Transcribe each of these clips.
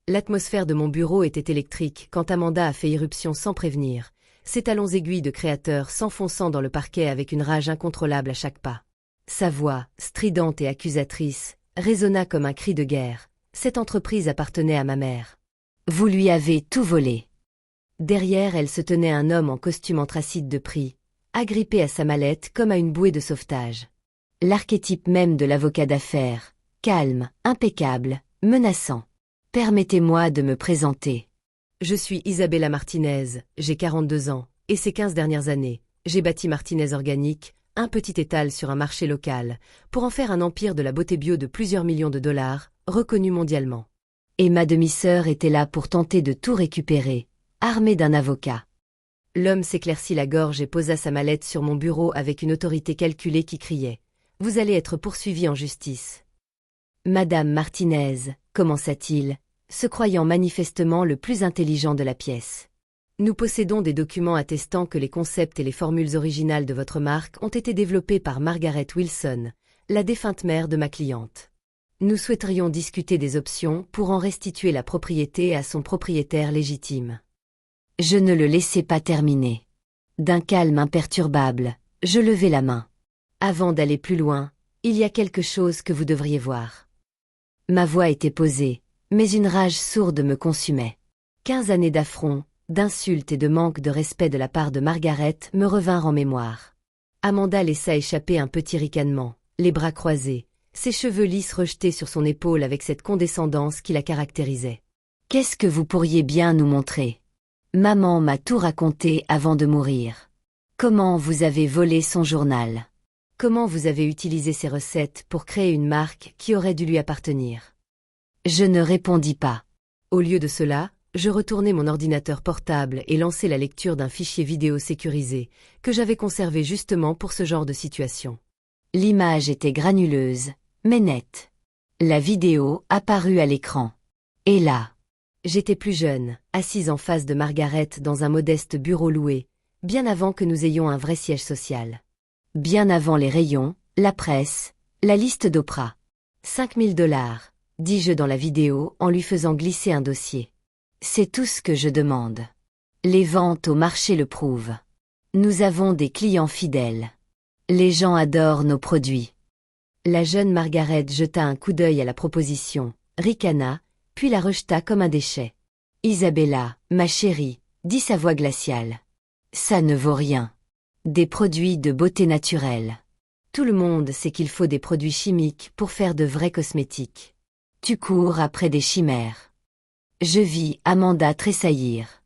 L'atmosphère de mon bureau était électrique quand Amanda a fait irruption sans prévenir, ses talons aiguilles de créateur s'enfonçant dans le parquet avec une rage incontrôlable à chaque pas. Sa voix, stridente et accusatrice, résonna comme un cri de guerre. Cette entreprise appartenait à ma mère. Vous lui avez tout volé. Derrière elle se tenait un homme en costume anthracite de prix, agrippé à sa mallette comme à une bouée de sauvetage. L'archétype même de l'avocat d'affaires, calme, impeccable, menaçant. Permettez-moi de me présenter. Je suis Isabella Martinez, j'ai 42 ans, et ces 15 dernières années, j'ai bâti Martinez Organic, un petit étal sur un marché local, pour en faire un empire de la beauté bio de plusieurs millions de dollars, reconnu mondialement. Et ma demi-sœur était là pour tenter de tout récupérer, armée d'un avocat. L'homme s'éclaircit la gorge et posa sa mallette sur mon bureau avec une autorité calculée qui criait « Vous allez être poursuivie en justice ». Madame Martinez, commença-t-il, se croyant manifestement le plus intelligent de la pièce. Nous possédons des documents attestant que les concepts et les formules originales de votre marque ont été développés par Margaret Wilson, la défunte mère de ma cliente. Nous souhaiterions discuter des options pour en restituer la propriété à son propriétaire légitime. Je ne le laissai pas terminer. D'un calme imperturbable, je levai la main. Avant d'aller plus loin, il y a quelque chose que vous devriez voir. Ma voix était posée, mais une rage sourde me consumait. 15 années d'affronts, d'insultes et de manque de respect de la part de Margaret me revinrent en mémoire. Amanda laissa échapper un petit ricanement, les bras croisés, ses cheveux lisses rejetés sur son épaule avec cette condescendance qui la caractérisait. « Qu'est-ce que vous pourriez bien nous montrer ? Maman m'a tout raconté avant de mourir. Comment vous avez volé son journal ? Comment vous avez utilisé ses recettes pour créer une marque qui aurait dû lui appartenir ? » Je ne répondis pas. Au lieu de cela, je retournai mon ordinateur portable et lançai la lecture d'un fichier vidéo sécurisé, que j'avais conservé justement pour ce genre de situation. L'image était granuleuse, mais nette. La vidéo apparut à l'écran. Et là, j'étais plus jeune, assise en face de Margaret dans un modeste bureau loué, bien avant que nous ayons un vrai siège social. Bien avant les rayons, la presse, la liste d'Oprah. 5 000 $, dis-je dans la vidéo en lui faisant glisser un dossier. C'est tout ce que je demande. Les ventes au marché le prouvent. Nous avons des clients fidèles. Les gens adorent nos produits. La jeune Margaret jeta un coup d'œil à la proposition, ricana, puis la rejeta comme un déchet. Isabella, ma chérie, dit sa voix glaciale. Ça ne vaut rien. Des produits de beauté naturelle. Tout le monde sait qu'il faut des produits chimiques pour faire de vrais cosmétiques. Tu cours après des chimères. Je vis Amanda tressaillir.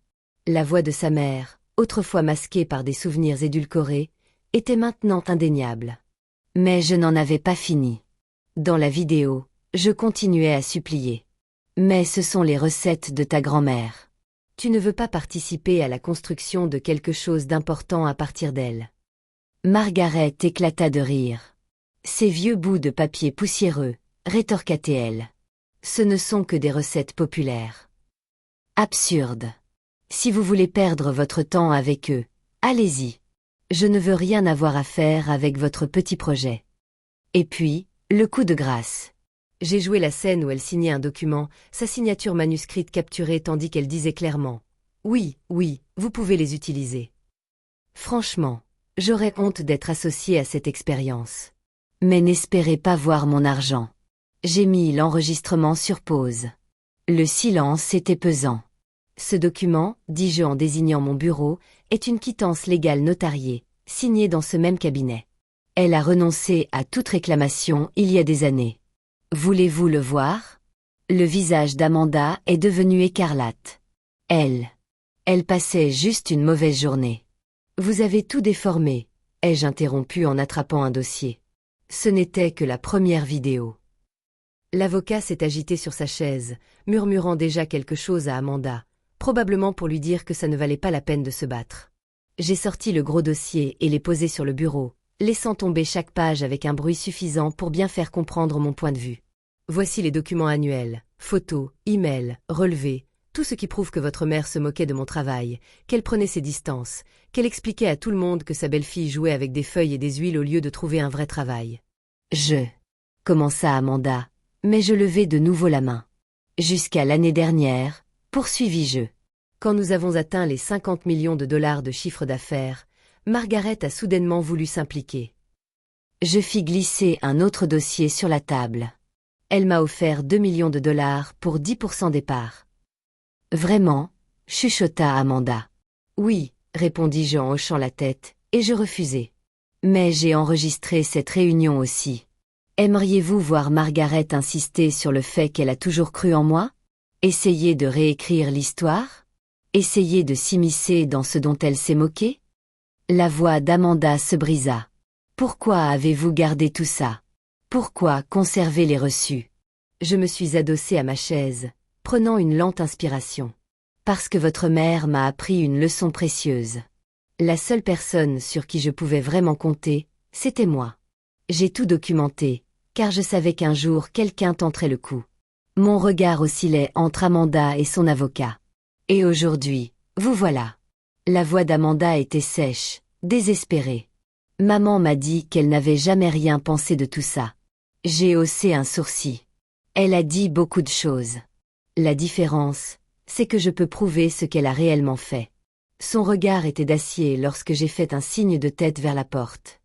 La voix de sa mère, autrefois masquée par des souvenirs édulcorés, était maintenant indéniable. Mais je n'en avais pas fini. Dans la vidéo, je continuais à supplier. Mais ce sont les recettes de ta grand-mère. Tu ne veux pas participer à la construction de quelque chose d'important à partir d'elle. Margaret éclata de rire. Ces vieux bouts de papier poussiéreux, rétorqua-t-elle. Ce ne sont que des recettes populaires. Absurde. Si vous voulez perdre votre temps avec eux, allez-y. Je ne veux rien avoir à faire avec votre petit projet. Et puis, le coup de grâce. J'ai joué la scène où elle signait un document, sa signature manuscrite capturée tandis qu'elle disait clairement « Oui, oui, vous pouvez les utiliser. » Franchement, j'aurais honte d'être associée à cette expérience. Mais n'espérez pas voir mon argent. J'ai mis l'enregistrement sur pause. Le silence était pesant. Ce document, dis-je en désignant mon bureau, est une quittance légale notariée, signée dans ce même cabinet. Elle a renoncé à toute réclamation il y a des années. Voulez-vous le voir ? Le visage d'Amanda est devenu écarlate. Elle passait juste une mauvaise journée. Vous avez tout déformé, ai-je interrompu en attrapant un dossier. Ce n'était que la première vidéo. L'avocat s'est agité sur sa chaise, murmurant déjà quelque chose à Amanda, probablement pour lui dire que ça ne valait pas la peine de se battre. J'ai sorti le gros dossier et l'ai posé sur le bureau, laissant tomber chaque page avec un bruit suffisant pour bien faire comprendre mon point de vue. Voici les documents annuels, photos, emails, relevés, tout ce qui prouve que votre mère se moquait de mon travail, qu'elle prenait ses distances, qu'elle expliquait à tout le monde que sa belle-fille jouait avec des feuilles et des huiles au lieu de trouver un vrai travail. Commença Amanda, mais je levai de nouveau la main. Jusqu'à l'année dernière, poursuivis-je. Quand nous avons atteint les 50 millions de dollars de chiffre d'affaires, Margaret a soudainement voulu s'impliquer. Je fis glisser un autre dossier sur la table. Elle m'a offert 2 millions de dollars pour 10% des parts. Vraiment, chuchota Amanda. Oui, répondis-je en hochant la tête, et je refusai. Mais j'ai enregistré cette réunion aussi. Aimeriez-vous voir Margaret insister sur le fait qu'elle a toujours cru en moi? Essayer de réécrire l'histoire? Essayer de s'immiscer dans ce dont elle s'est moquée? La voix d'Amanda se brisa. Pourquoi avez-vous gardé tout ça? Pourquoi conserver les reçus? Je me suis adossée à ma chaise, prenant une lente inspiration. Parce que votre mère m'a appris une leçon précieuse. La seule personne sur qui je pouvais vraiment compter, c'était moi. J'ai tout documenté, car je savais qu'un jour quelqu'un tenterait le coup. Mon regard oscillait entre Amanda et son avocat. Et aujourd'hui, vous voilà. La voix d'Amanda était sèche, désespérée. Maman m'a dit qu'elle n'avait jamais rien pensé de tout ça. J'ai haussé un sourcil. Elle a dit beaucoup de choses. La différence, c'est que je peux prouver ce qu'elle a réellement fait. Son regard était d'acier lorsque j'ai fait un signe de tête vers la porte.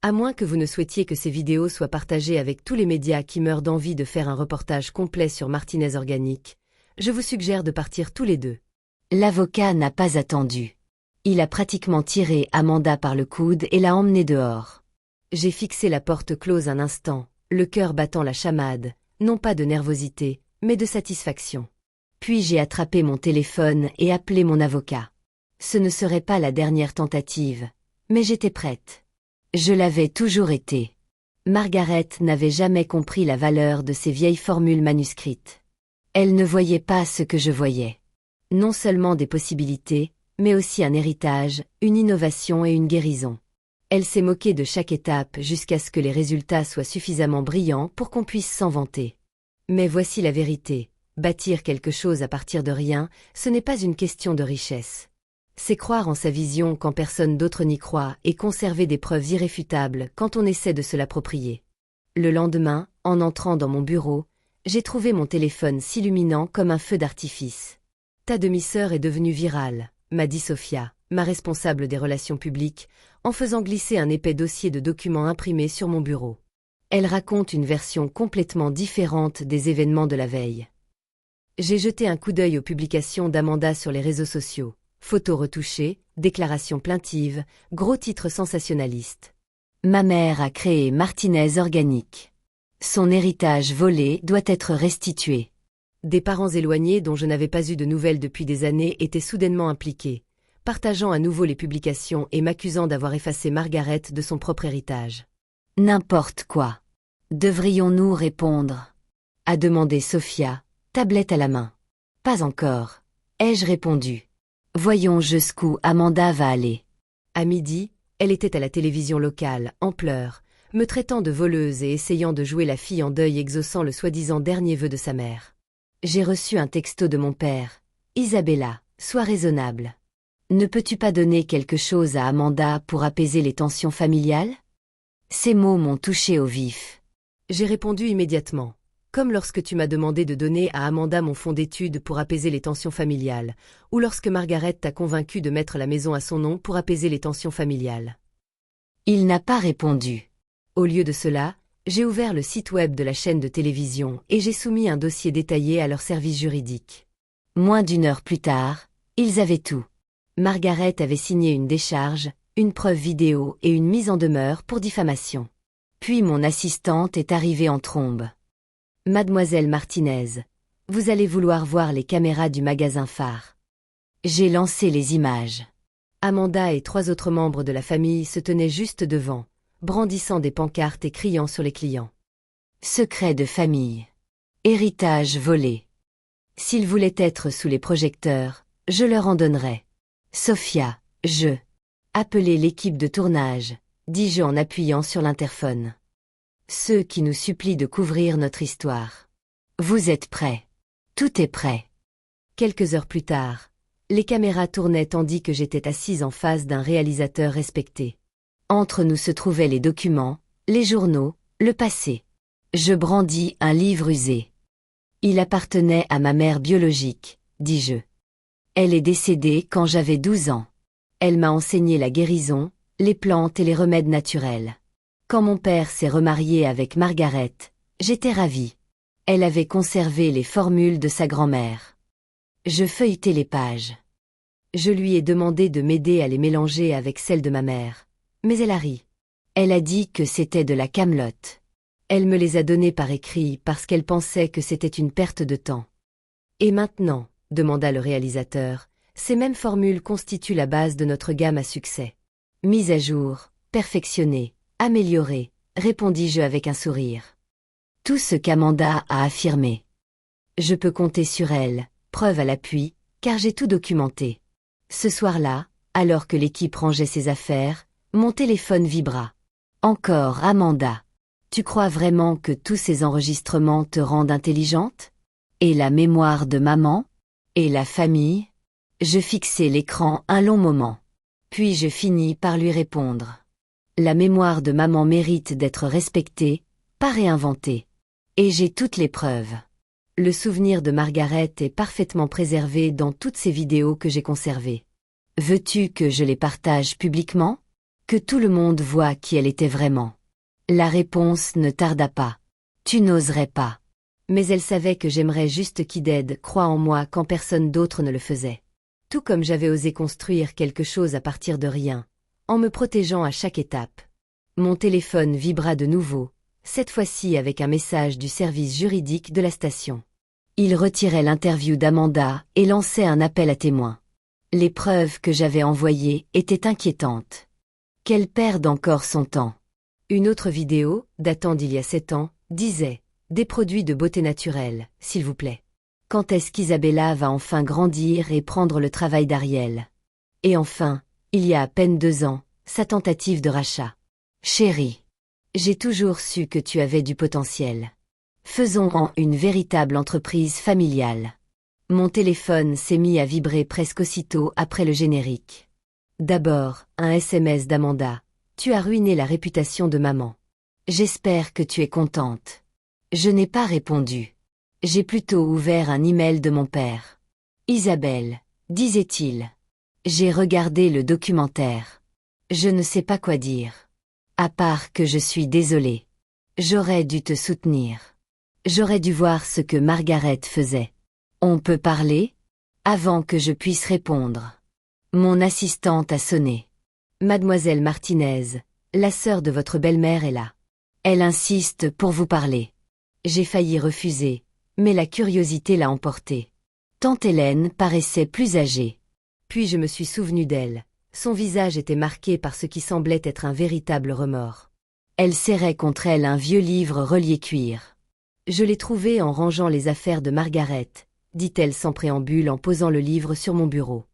À moins que vous ne souhaitiez que ces vidéos soient partagées avec tous les médias qui meurent d'envie de faire un reportage complet sur Martinez Organic, je vous suggère de partir tous les deux. L'avocat n'a pas attendu. Il a pratiquement tiré Amanda par le coude et l'a emmenée dehors. J'ai fixé la porte close un instant, le cœur battant la chamade, non pas de nervosité, mais de satisfaction. Puis j'ai attrapé mon téléphone et appelé mon avocat. Ce ne serait pas la dernière tentative, mais j'étais prête. Je l'avais toujours été. Margaret n'avait jamais compris la valeur de ces vieilles formules manuscrites. Elle ne voyait pas ce que je voyais. Non seulement des possibilités, mais aussi un héritage, une innovation et une guérison. Elle s'est moquée de chaque étape jusqu'à ce que les résultats soient suffisamment brillants pour qu'on puisse s'en vanter. Mais voici la vérité, bâtir quelque chose à partir de rien, ce n'est pas une question de richesse. C'est croire en sa vision quand personne d'autre n'y croit et conserver des preuves irréfutables quand on essaie de se l'approprier. Le lendemain, en entrant dans mon bureau, j'ai trouvé mon téléphone s'illuminant comme un feu d'artifice. « Ta demi-sœur est devenue virale », m'a dit Sophia, ma responsable des relations publiques, en faisant glisser un épais dossier de documents imprimés sur mon bureau. Elle raconte une version complètement différente des événements de la veille. J'ai jeté un coup d'œil aux publications d'Amanda sur les réseaux sociaux. Photos retouchées, déclarations plaintives, gros titres sensationnalistes. Ma mère a créé Martinez Organic. Son héritage volé doit être restitué. Des parents éloignés dont je n'avais pas eu de nouvelles depuis des années étaient soudainement impliqués, partageant à nouveau les publications et m'accusant d'avoir effacé Margaret de son propre héritage. N'importe quoi. Devrions-nous répondre? A demandé Sophia, tablette à la main. Pas encore, ai-je répondu. Voyons jusqu'où Amanda va aller. À midi, elle était à la télévision locale, en pleurs, me traitant de voleuse et essayant de jouer la fille en deuil exaucant le soi-disant dernier vœu de sa mère. J'ai reçu un texto de mon père. Isabella, sois raisonnable. Ne peux-tu pas donner quelque chose à Amanda pour apaiser les tensions familiales? Ces mots m'ont touché au vif. J'ai répondu immédiatement. Comme lorsque tu m'as demandé de donner à Amanda mon fonds d'études pour apaiser les tensions familiales, ou lorsque Margaret t'a convaincu de mettre la maison à son nom pour apaiser les tensions familiales. Il n'a pas répondu. Au lieu de cela, j'ai ouvert le site web de la chaîne de télévision et j'ai soumis un dossier détaillé à leur service juridique. Moins d'une heure plus tard, ils avaient tout. Margaret avait signé une décharge, une preuve vidéo et une mise en demeure pour diffamation. Puis mon assistante est arrivée en trombe. Mademoiselle Martinez, vous allez vouloir voir les caméras du magasin phare. J'ai lancé les images. Amanda et 3 autres membres de la famille se tenaient juste devant, brandissant des pancartes et criant sur les clients. Secret de famille. Héritage volé. S'ils voulaient être sous les projecteurs, je leur en donnerais. Sophia, je. Appelez l'équipe de tournage, dis-je en appuyant sur l'interphone. Ceux qui nous supplient de couvrir notre histoire. Vous êtes prêts? Tout est prêt. Quelques heures plus tard, les caméras tournaient tandis que j'étais assise en face d'un réalisateur respecté. Entre nous se trouvaient les documents, les journaux, le passé. Je brandis un livre usé. Il appartenait à ma mère biologique, dis-je. Elle est décédée quand j'avais 12 ans. Elle m'a enseigné la guérison, les plantes et les remèdes naturels. Quand mon père s'est remarié avec Margaret, j'étais ravie. Elle avait conservé les formules de sa grand-mère. Je feuilletais les pages. Je lui ai demandé de m'aider à les mélanger avec celles de ma mère. Mais elle a ri. Elle a dit que c'était de la camelote. Elle me les a données par écrit parce qu'elle pensait que c'était une perte de temps. Et maintenant, demanda le réalisateur, ces mêmes formules constituent la base de notre gamme à succès. Mise à jour, perfectionnée, améliorée, répondis-je avec un sourire. Tout ce qu'Amanda a affirmé. Je peux compter sur elle, preuve à l'appui, car j'ai tout documenté. Ce soir-là, alors que l'équipe rangeait ses affaires, mon téléphone vibra. Encore Amanda. Tu crois vraiment que tous ces enregistrements te rendent intelligente? Et la mémoire de maman? Et la famille? Je fixai l'écran un long moment. Puis je finis par lui répondre. La mémoire de maman mérite d'être respectée, pas réinventée. Et j'ai toutes les preuves. Le souvenir de Margaret est parfaitement préservé dans toutes ces vidéos que j'ai conservées. Veux-tu que je les partage publiquement? Que tout le monde voie qui elle était vraiment? La réponse ne tarda pas. Tu n'oserais pas. Mais elle savait que j'aimerais juste qu'Ided croie en moi quand personne d'autre ne le faisait. Tout comme j'avais osé construire quelque chose à partir de rien, en me protégeant à chaque étape. Mon téléphone vibra de nouveau, cette fois-ci avec un message du service juridique de la station. Il retirait l'interview d'Amanda et lançait un appel à témoins. Les preuves que j'avais envoyées étaient inquiétantes. Qu'elle perde encore son temps. Une autre vidéo, datant d'il y a 7 ans, disait « Des produits de beauté naturelle, s'il vous plaît. Quand est-ce qu'Isabella va enfin grandir et prendre le travail d'Ariel ?» Et enfin, il y a à peine 2 ans, sa tentative de rachat. « Chérie, j'ai toujours su que tu avais du potentiel. Faisons-en une véritable entreprise familiale. » Mon téléphone s'est mis à vibrer presque aussitôt après le générique. D'abord, un SMS d'Amanda. Tu as ruiné la réputation de maman. J'espère que tu es contente. Je n'ai pas répondu. J'ai plutôt ouvert un email de mon père. Isabelle, disait-il. J'ai regardé le documentaire. Je ne sais pas quoi dire. À part que je suis désolée. J'aurais dû te soutenir. J'aurais dû voir ce que Margaret faisait. On peut parler? Avant que je puisse répondre. Mon assistante a sonné. Mademoiselle Martinez, la sœur de votre belle-mère est là. Elle insiste pour vous parler. J'ai failli refuser, mais la curiosité l'a emporté. Tante Hélène paraissait plus âgée. Puis je me suis souvenu d'elle. Son visage était marqué par ce qui semblait être un véritable remords. Elle serrait contre elle un vieux livre relié cuir. Je l'ai trouvé en rangeant les affaires de Margaret, dit-elle sans préambule en posant le livre sur mon bureau.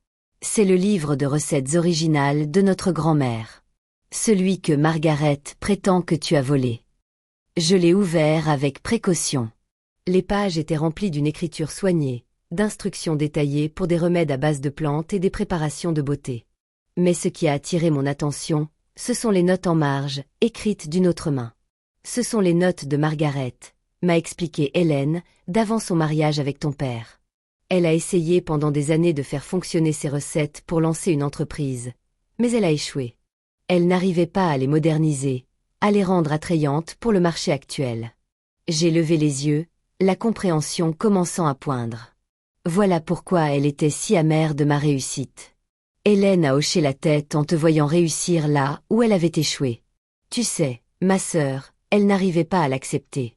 C'est le livre de recettes originales de notre grand-mère. Celui que Margaret prétend que tu as volé. Je l'ai ouvert avec précaution. Les pages étaient remplies d'une écriture soignée, d'instructions détaillées pour des remèdes à base de plantes et des préparations de beauté. Mais ce qui a attiré mon attention, ce sont les notes en marge, écrites d'une autre main. Ce sont les notes de Margaret, m'a expliqué Hélène, d'avant son mariage avec ton père. Elle a essayé pendant des années de faire fonctionner ses recettes pour lancer une entreprise, mais elle a échoué. Elle n'arrivait pas à les moderniser, à les rendre attrayantes pour le marché actuel. J'ai levé les yeux, la compréhension commençant à poindre. Voilà pourquoi elle était si amère de ma réussite. Hélène a hoché la tête en te voyant réussir là où elle avait échoué. Tu sais, ma sœur, elle n'arrivait pas à l'accepter.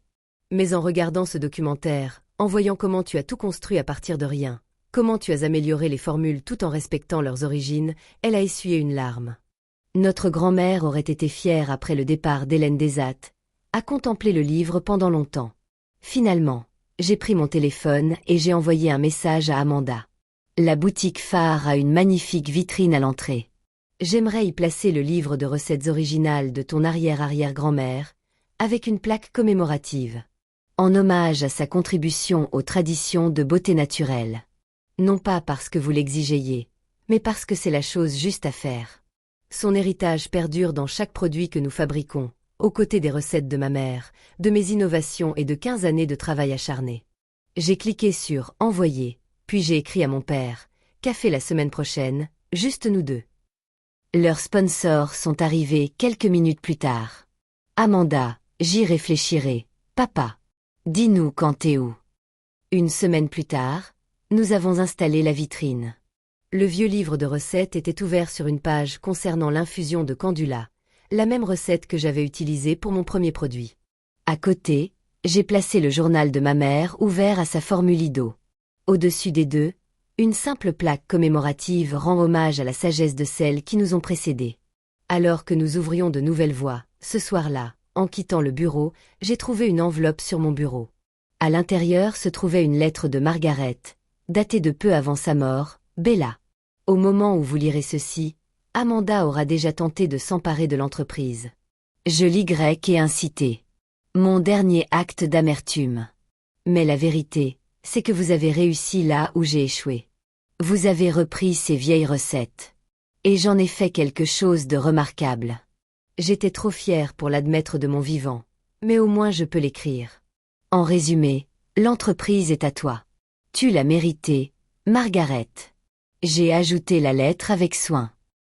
Mais en regardant ce documentaire, en voyant comment tu as tout construit à partir de rien, comment tu as amélioré les formules tout en respectant leurs origines, elle a essuyé une larme. Notre grand-mère aurait été fière après le départ d'Hélène Desattes, à contempler le livre pendant longtemps. Finalement, j'ai pris mon téléphone et j'ai envoyé un message à Amanda. La boutique phare a une magnifique vitrine à l'entrée. J'aimerais y placer le livre de recettes originales de ton arrière-arrière-grand-mère, avec une plaque commémorative. En hommage à sa contribution aux traditions de beauté naturelle. Non pas parce que vous l'exigeiez, mais parce que c'est la chose juste à faire. Son héritage perdure dans chaque produit que nous fabriquons, aux côtés des recettes de ma mère, de mes innovations et de 15 années de travail acharné. J'ai cliqué sur « Envoyer », puis j'ai écrit à mon père « Café la semaine prochaine, juste nous deux ». Leurs sponsors sont arrivés quelques minutes plus tard. Amanda, j'y réfléchirai. Papa. Dis-nous quand t'es où. Une semaine plus tard, nous avons installé la vitrine. Le vieux livre de recettes était ouvert sur une page concernant l'infusion de candula, la même recette que j'avais utilisée pour mon premier produit. À côté, j'ai placé le journal de ma mère ouvert à sa formule IDO. Au-dessus des deux, une simple plaque commémorative rend hommage à la sagesse de celles qui nous ont précédés. Alors que nous ouvrions de nouvelles voies, ce soir-là, en quittant le bureau, j'ai trouvé une enveloppe sur mon bureau. À l'intérieur se trouvait une lettre de Margaret, datée de peu avant sa mort, Bella. Au moment où vous lirez ceci, Amanda aura déjà tenté de s'emparer de l'entreprise. Je lis grec et incité. Mon dernier acte d'amertume. Mais la vérité, c'est que vous avez réussi là où j'ai échoué. Vous avez repris ces vieilles recettes. Et j'en ai fait quelque chose de remarquable. J'étais trop fière pour l'admettre de mon vivant, mais au moins je peux l'écrire. En résumé, l'entreprise est à toi. Tu l'as méritée, Margaret. J'ai ajouté la lettre avec soin.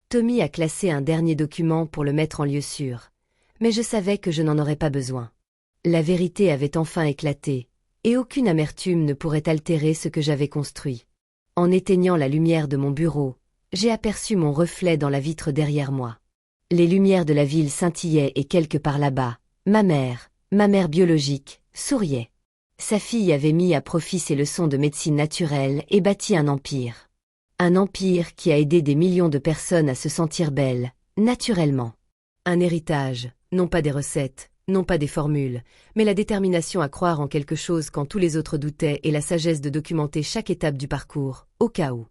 Tommy a classé un dernier document pour le mettre en lieu sûr, mais je savais que je n'en aurais pas besoin. La vérité avait enfin éclaté, et aucune amertume ne pourrait altérer ce que j'avais construit. En éteignant la lumière de mon bureau, j'ai aperçu mon reflet dans la vitre derrière moi. Les lumières de la ville scintillaient et quelque part là-bas, ma mère biologique, souriait. Sa fille avait mis à profit ses leçons de médecine naturelle et bâti un empire. Un empire qui a aidé des millions de personnes à se sentir belles, naturellement. Un héritage, non pas des recettes, non pas des formules, mais la détermination à croire en quelque chose quand tous les autres doutaient et la sagesse de documenter chaque étape du parcours, au cas où.